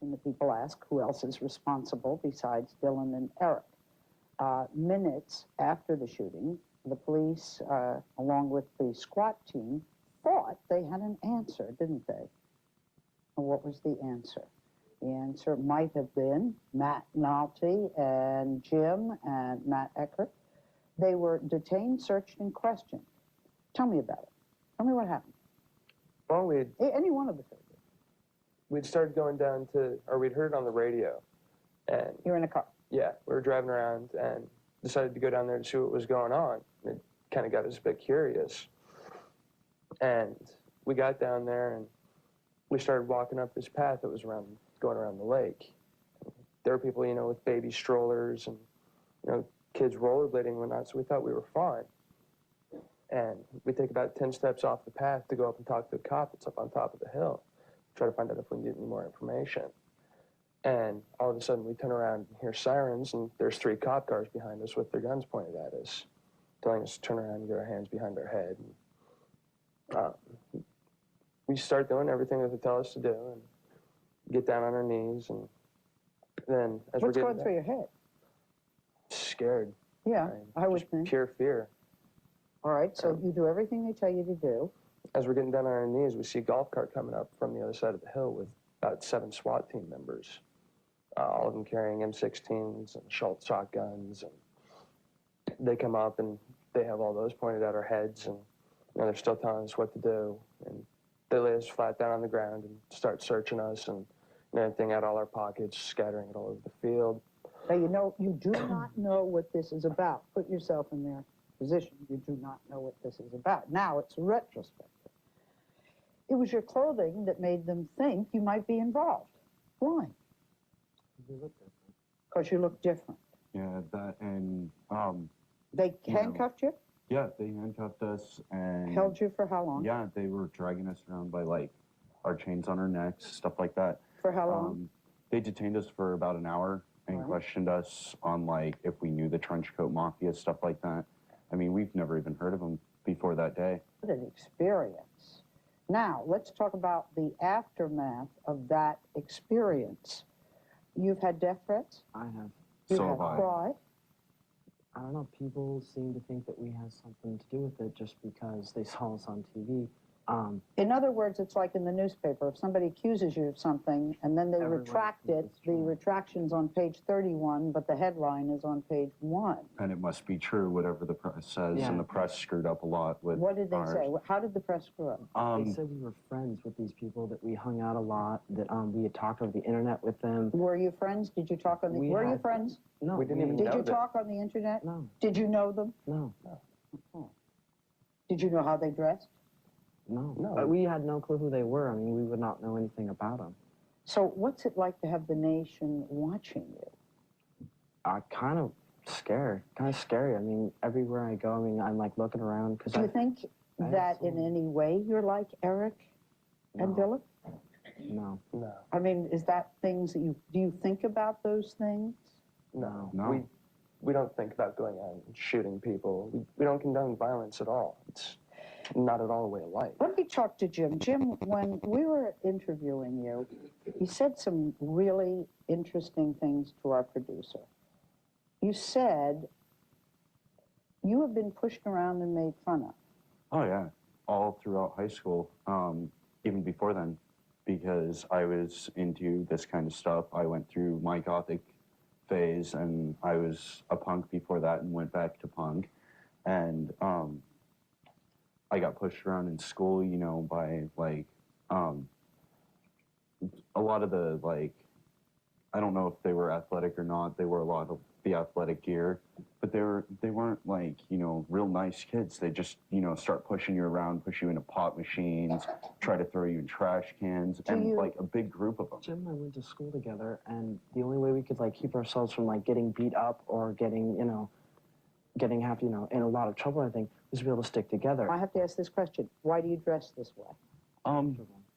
question that people ask, who else is responsible besides Dylan and Eric? Minutes after the shooting, the police, along with the SWAT team, thought they had an answer, didn't they? And what was the answer? The answer might have been Matt Nolte and Jim and Matt Eckert. They were detained, searched, and questioned. Tell me about it. Tell me what happened. Well, any one of the three. We'd started going down to, or we'd heard it on the radio. And you were in a car? Yeah, we were driving around and decided to go down there to see what was going on. It kind of got us a bit curious. And we got down there and we started walking up this path that was going around the lake. There were people, you know, with baby strollers and, you know, kids rollerblading and whatnot, so we thought we were fine. And we take about 10 steps off the path to go up and talk to a cop that's up on top of the hill, try to find out if we can get any more information. And all of a sudden we turn around and hear sirens, and there's 3 cop cars behind us with their guns pointed at us, telling us to turn around and get our hands behind our head. And, we start doing everything that they tell us to do and get down on our knees, and then as What's going through your head? Scared. Yeah, I would think. Pure fear. All right, so you do everything they tell you to do. As we're getting down on our knees, we see a golf cart coming up from the other side of the hill with about 7 SWAT team members, all of them carrying M16s and Schultz shotguns. And they come up and they have all those pointed at our heads, and you know, they're still telling us what to do. And they lay us flat down on the ground and start searching us and everything out all our pockets, scattering it all over the field. Now, you know, you do not know what this is about. Put yourself in their position. You do not know what this is about. Now it's retrospective. It was your clothing that made them think you might be involved. Why? You look different. Because you look different. Yeah, that and they handcuffed you? Yeah, they handcuffed us and held you for how long? Yeah, they were dragging us around by like our chains on our necks, stuff like that. For how long? They detained us for about an hour and questioned us on like if we knew the trench coat mafia, stuff like that. I mean, we've never even heard of them before that day. What an experience. Now, let's talk about the aftermath of that experience. You've had death threats? I have. You have cried? I don't know, people seem to think that we have something to do with it just because they saw us on TV. In other words, it's like in the newspaper. If somebody accuses you of something and then they retract it, the retraction's on page 31, but the headline is on page 1. And it must be true, whatever the press says, and the press screwed up a lot with What did they say? How did the press screw up? They said we were friends with these people, that we hung out a lot, that we had talked over the internet with them. Were you friends? Did you talk on the... Were you friends? No. We didn't even know Did you talk on the internet? No. Did you know them? No. Oh. Did you know how they dressed? No. But we had no clue who they were. I mean, we would not know anything about them. So what's it like to have the nation watching you? Kind of scared. Kind of scary. I mean, everywhere I go, I mean, I'm like looking around. Cause Do you think that in any way you're like Eric and Dylan? No. No. I mean, is that things that do you think about those things? No. No. We don't think about going out and shooting people. We don't condone violence at all. It's not at all a way of life. Let me talk to Jim. Jim, when we were interviewing you, he said some really interesting things to our producer. You said you have been pushed around and made fun of. Oh, yeah. All throughout high school, even before then, because I was into this kind of stuff. I went through my gothic phase, and I was a punk before that and went back to punk. And I got pushed around in school, you know, by, like, a lot of the, like, I don't know if they were athletic or not. They wore a lot of the athletic gear, but they weren't, like, you know, real nice kids. They just, you know, start pushing you around, push you into pop machines, try to throw you in trash cans, and, like, a big group of them. Jim and I went to school together, and the only way we could, like, keep ourselves from, like, getting beat up or getting, you know, in a lot of trouble, I think, was to be able to stick together. I have to ask this question. Why do you dress this way?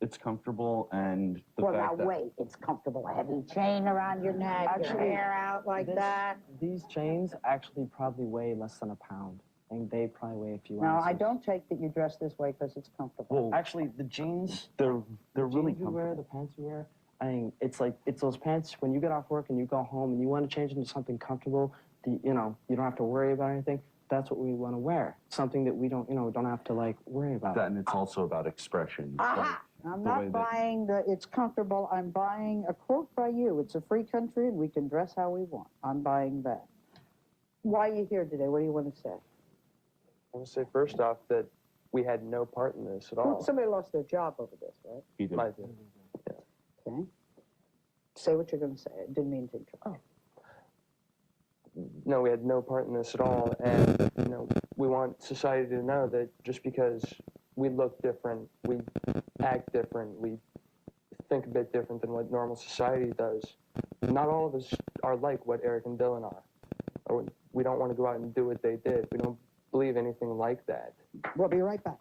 It's comfortable, and the well, fact now wait, it's comfortable. A heavy chain around your neck, your hair out like that. These chains actually probably weigh less than a pound. I think they probably weigh a few Now, ounces. I don't take that you dress this way because it's comfortable. Well, actually, the jeans, they're really we comfortable. wear, the pants we wear, I mean, it's like, it's those pants when you get off work and you go home and you want to change into something comfortable, you know, you don't have to worry about anything. That's what we want to wear. Something that we don't, you know, don't have to like worry about. That, and it's also about expression. Aha! I'm not buying the it's comfortable. I'm buying a quote by you. It's a free country and we can dress how we want. I'm buying that. Why are you here today? What do you want to say? I want to say first off that we had no part in this at all. Somebody lost their job over this, right? He did. I did. Okay. Say what you're going to say. I didn't mean to interrupt. No, we had no part in this at all, and you know, we want society to know that just because we look different, we act different, we think a bit different than what normal society does, not all of us are like what Eric and Dylan are. Or we don't want to go out and do what they did. We don't believe anything like that. We'll be right back.